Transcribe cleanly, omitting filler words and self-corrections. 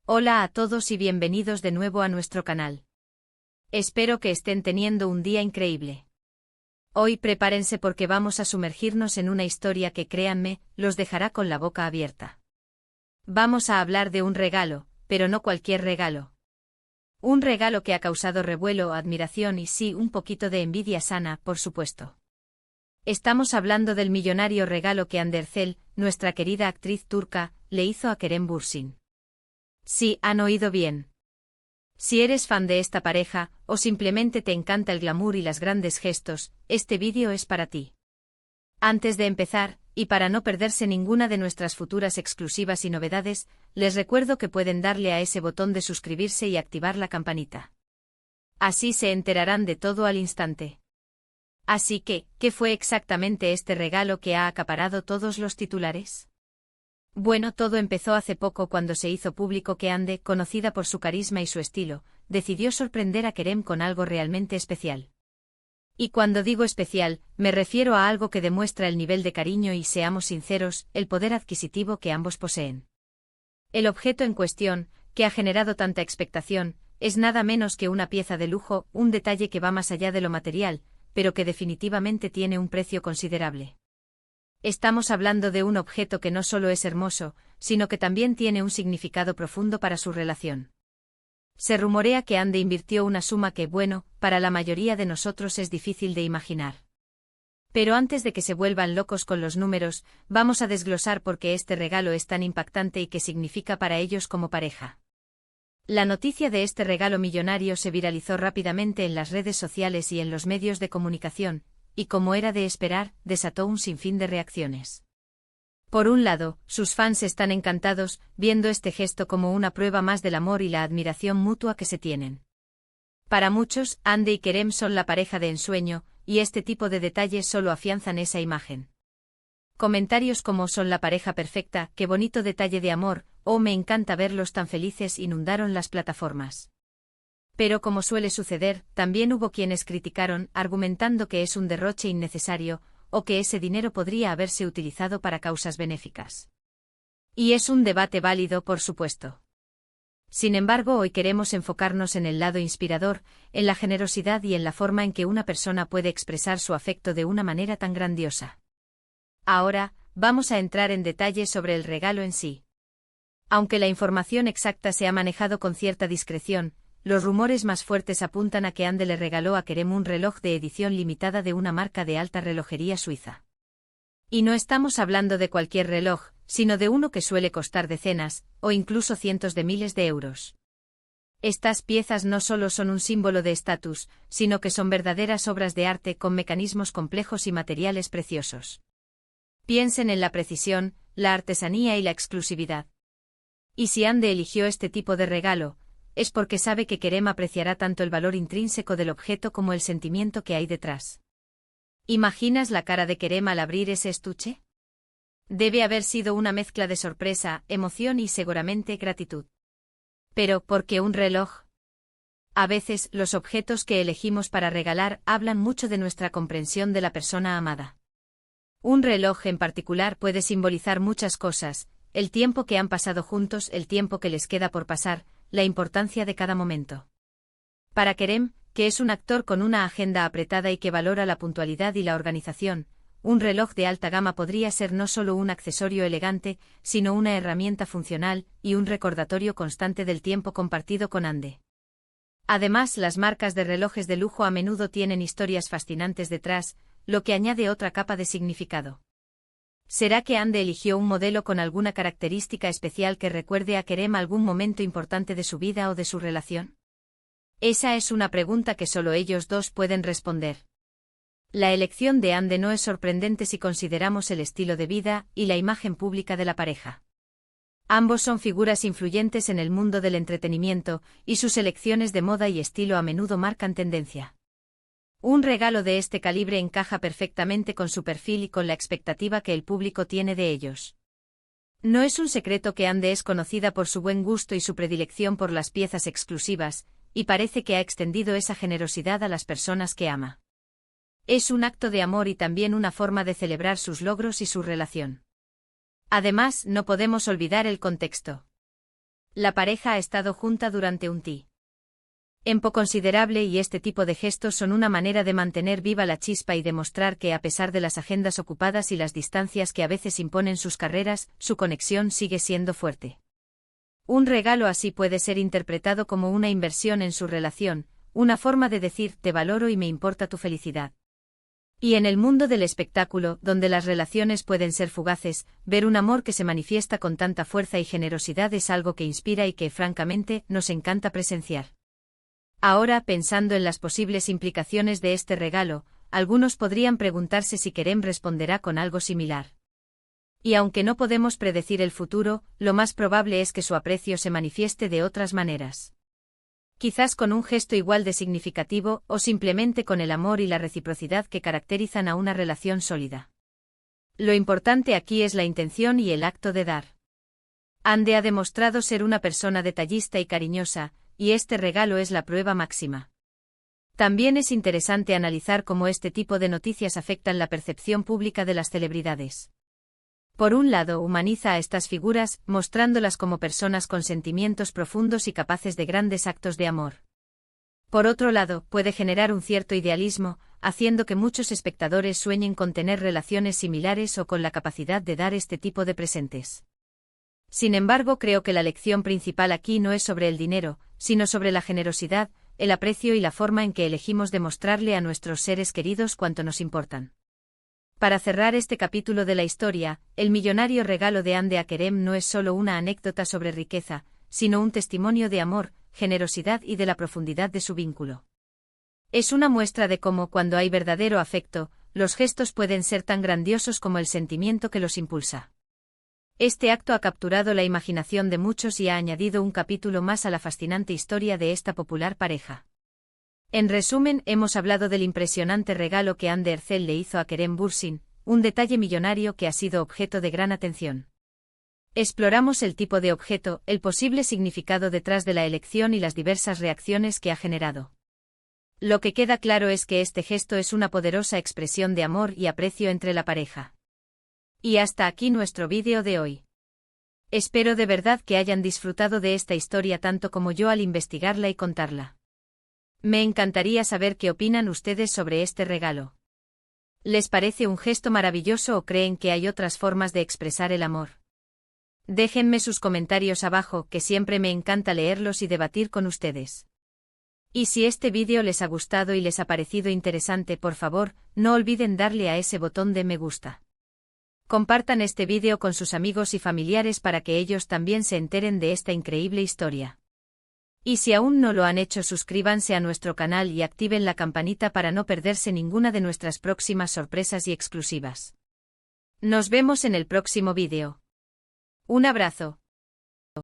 Hola a todos y bienvenidos de nuevo a nuestro canal. Espero que estén teniendo un día increíble. Hoy prepárense porque vamos a sumergirnos en una historia que, créanme, los dejará con la boca abierta. Vamos a hablar de un regalo, pero no cualquier regalo. Un regalo que ha causado revuelo, admiración y sí, un poquito de envidia sana, por supuesto. Estamos hablando del millonario regalo que Hande Erçel, nuestra querida actriz turca, le hizo a Kerem Bürsin. Sí, han oído bien. Si eres fan de esta pareja, o simplemente te encanta el glamour y las grandes gestos, este vídeo es para ti. Antes de empezar, y para no perderse ninguna de nuestras futuras exclusivas y novedades, les recuerdo que pueden darle a ese botón de suscribirse y activar la campanita. Así se enterarán de todo al instante. Así que, ¿qué fue exactamente este regalo que ha acaparado todos los titulares? Bueno, todo empezó hace poco cuando se hizo público que Hande, conocida por su carisma y su estilo, decidió sorprender a Kerem con algo realmente especial. Y cuando digo especial, me refiero a algo que demuestra el nivel de cariño y, seamos sinceros, el poder adquisitivo que ambos poseen. El objeto en cuestión, que ha generado tanta expectación, es nada menos que una pieza de lujo, un detalle que va más allá de lo material, pero que definitivamente tiene un precio considerable. Estamos hablando de un objeto que no solo es hermoso, sino que también tiene un significado profundo para su relación. Se rumorea que Hande invirtió una suma que, bueno, para la mayoría de nosotros es difícil de imaginar. Pero antes de que se vuelvan locos con los números, vamos a desglosar por qué este regalo es tan impactante y qué significa para ellos como pareja. La noticia de este regalo millonario se viralizó rápidamente en las redes sociales y en los medios de comunicación, y como era de esperar, desató un sinfín de reacciones. Por un lado, sus fans están encantados, viendo este gesto como una prueba más del amor y la admiración mutua que se tienen. Para muchos, Hande y Kerem son la pareja de ensueño, y este tipo de detalles solo afianzan esa imagen. Comentarios como "son la pareja perfecta, qué bonito detalle de amor", o "me encanta verlos tan felices" inundaron las plataformas. Pero como suele suceder, también hubo quienes criticaron, argumentando que es un derroche innecesario, o que ese dinero podría haberse utilizado para causas benéficas. Y es un debate válido, por supuesto. Sin embargo, hoy queremos enfocarnos en el lado inspirador, en la generosidad y en la forma en que una persona puede expresar su afecto de una manera tan grandiosa. Ahora, vamos a entrar en detalle sobre el regalo en sí. Aunque la información exacta se ha manejado con cierta discreción, los rumores más fuertes apuntan a que Hande le regaló a Kerem un reloj de edición limitada de una marca de alta relojería suiza. Y no estamos hablando de cualquier reloj, sino de uno que suele costar decenas, o incluso cientos de miles de euros. Estas piezas no solo son un símbolo de estatus, sino que son verdaderas obras de arte con mecanismos complejos y materiales preciosos. Piensen en la precisión, la artesanía y la exclusividad. Y si Hande eligió este tipo de regalo, es porque sabe que Kerem apreciará tanto el valor intrínseco del objeto como el sentimiento que hay detrás. ¿Imaginas la cara de Kerem al abrir ese estuche? Debe haber sido una mezcla de sorpresa, emoción y seguramente gratitud. Pero, ¿por qué un reloj? A veces, los objetos que elegimos para regalar hablan mucho de nuestra comprensión de la persona amada. Un reloj en particular puede simbolizar muchas cosas: el tiempo que han pasado juntos, el tiempo que les queda por pasar, la importancia de cada momento. Para Kerem, que es un actor con una agenda apretada y que valora la puntualidad y la organización, un reloj de alta gama podría ser no solo un accesorio elegante, sino una herramienta funcional y un recordatorio constante del tiempo compartido con Hande. Además, las marcas de relojes de lujo a menudo tienen historias fascinantes detrás, lo que añade otra capa de significado. ¿Será que Hande eligió un modelo con alguna característica especial que recuerde a Kerem algún momento importante de su vida o de su relación? Esa es una pregunta que solo ellos dos pueden responder. La elección de Hande no es sorprendente si consideramos el estilo de vida y la imagen pública de la pareja. Ambos son figuras influyentes en el mundo del entretenimiento, y sus elecciones de moda y estilo a menudo marcan tendencia. Un regalo de este calibre encaja perfectamente con su perfil y con la expectativa que el público tiene de ellos. No es un secreto que Hande es conocida por su buen gusto y su predilección por las piezas exclusivas, y parece que ha extendido esa generosidad a las personas que ama. Es un acto de amor y también una forma de celebrar sus logros y su relación. Además, no podemos olvidar el contexto. La pareja ha estado junta durante un tiempo considerable y este tipo de gestos son una manera de mantener viva la chispa y demostrar que a pesar de las agendas ocupadas y las distancias que a veces imponen sus carreras, su conexión sigue siendo fuerte. Un regalo así puede ser interpretado como una inversión en su relación, una forma de decir te valoro y me importa tu felicidad. Y en el mundo del espectáculo, donde las relaciones pueden ser fugaces, ver un amor que se manifiesta con tanta fuerza y generosidad es algo que inspira y que, francamente, nos encanta presenciar. Ahora, pensando en las posibles implicaciones de este regalo, algunos podrían preguntarse si Kerem responderá con algo similar. Y aunque no podemos predecir el futuro, lo más probable es que su aprecio se manifieste de otras maneras. Quizás con un gesto igual de significativo o simplemente con el amor y la reciprocidad que caracterizan a una relación sólida. Lo importante aquí es la intención y el acto de dar. Ande ha demostrado ser una persona detallista y cariñosa, y este regalo es la prueba máxima. También es interesante analizar cómo este tipo de noticias afectan la percepción pública de las celebridades. Por un lado, humaniza a estas figuras, mostrándolas como personas con sentimientos profundos y capaces de grandes actos de amor. Por otro lado, puede generar un cierto idealismo, haciendo que muchos espectadores sueñen con tener relaciones similares o con la capacidad de dar este tipo de presentes. Sin embargo, creo que la lección principal aquí no es sobre el dinero, sino sobre la generosidad, el aprecio y la forma en que elegimos demostrarle a nuestros seres queridos cuánto nos importan. Para cerrar este capítulo de la historia, el millonario regalo de Hande a Kerem no es solo una anécdota sobre riqueza, sino un testimonio de amor, generosidad y de la profundidad de su vínculo. Es una muestra de cómo, cuando hay verdadero afecto, los gestos pueden ser tan grandiosos como el sentimiento que los impulsa. Este acto ha capturado la imaginación de muchos y ha añadido un capítulo más a la fascinante historia de esta popular pareja. En resumen, hemos hablado del impresionante regalo que Hande Erçel le hizo a Kerem Bürsin, un detalle millonario que ha sido objeto de gran atención. Exploramos el tipo de objeto, el posible significado detrás de la elección y las diversas reacciones que ha generado. Lo que queda claro es que este gesto es una poderosa expresión de amor y aprecio entre la pareja. Y hasta aquí nuestro vídeo de hoy. Espero de verdad que hayan disfrutado de esta historia tanto como yo al investigarla y contarla. Me encantaría saber qué opinan ustedes sobre este regalo. ¿Les parece un gesto maravilloso o creen que hay otras formas de expresar el amor? Déjenme sus comentarios abajo, que siempre me encanta leerlos y debatir con ustedes. Y si este vídeo les ha gustado y les ha parecido interesante, por favor, no olviden darle a ese botón de me gusta. Compartan este vídeo con sus amigos y familiares para que ellos también se enteren de esta increíble historia. Y si aún no lo han hecho, suscríbanse a nuestro canal y activen la campanita para no perderse ninguna de nuestras próximas sorpresas y exclusivas. Nos vemos en el próximo vídeo. Un abrazo.